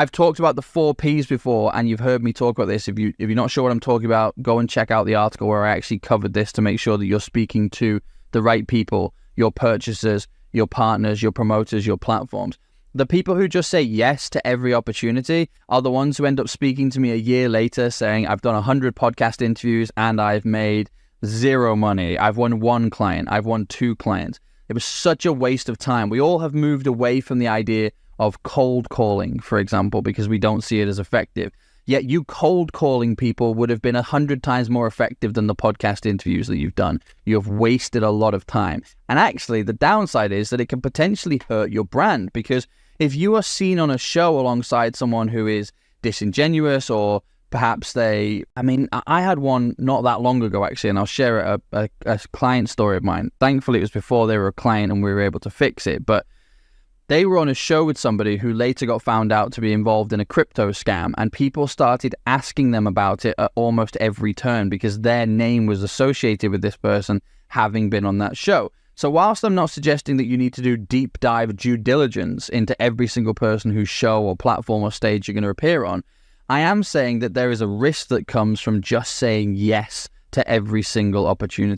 I've talked about the 4 Ps before, and you've heard me talk about this. If you're not sure what I'm talking about, go and check out the article where I actually covered this to make sure that you're speaking to the right people, your purchasers, your partners, your promoters, your platforms. The people who just say yes to every opportunity are the ones who end up speaking to me a year later saying, I've done 100 podcast interviews and I've made 0 money. I've won 1 client. I've won 2 clients. It was such a waste of time. We all have moved away from the idea of cold calling, for example, because we don't see it as effective. Yet you cold calling people would have been 100 times more effective than the podcast interviews that you've done. You have wasted a lot of time. And actually, the downside is that it can potentially hurt your brand, because if you are seen on a show alongside someone who is disingenuous, or perhaps I had one not that long ago, actually, and I'll share a client story of mine. Thankfully, it was before they were a client and we were able to fix it. But they were on a show with somebody who later got found out to be involved in a crypto scam, and people started asking them about it at almost every turn because their name was associated with this person having been on that show. So whilst I'm not suggesting that you need to do deep dive due diligence into every single person whose show or platform or stage you're going to appear on, I am saying that there is a risk that comes from just saying yes to every single opportunity.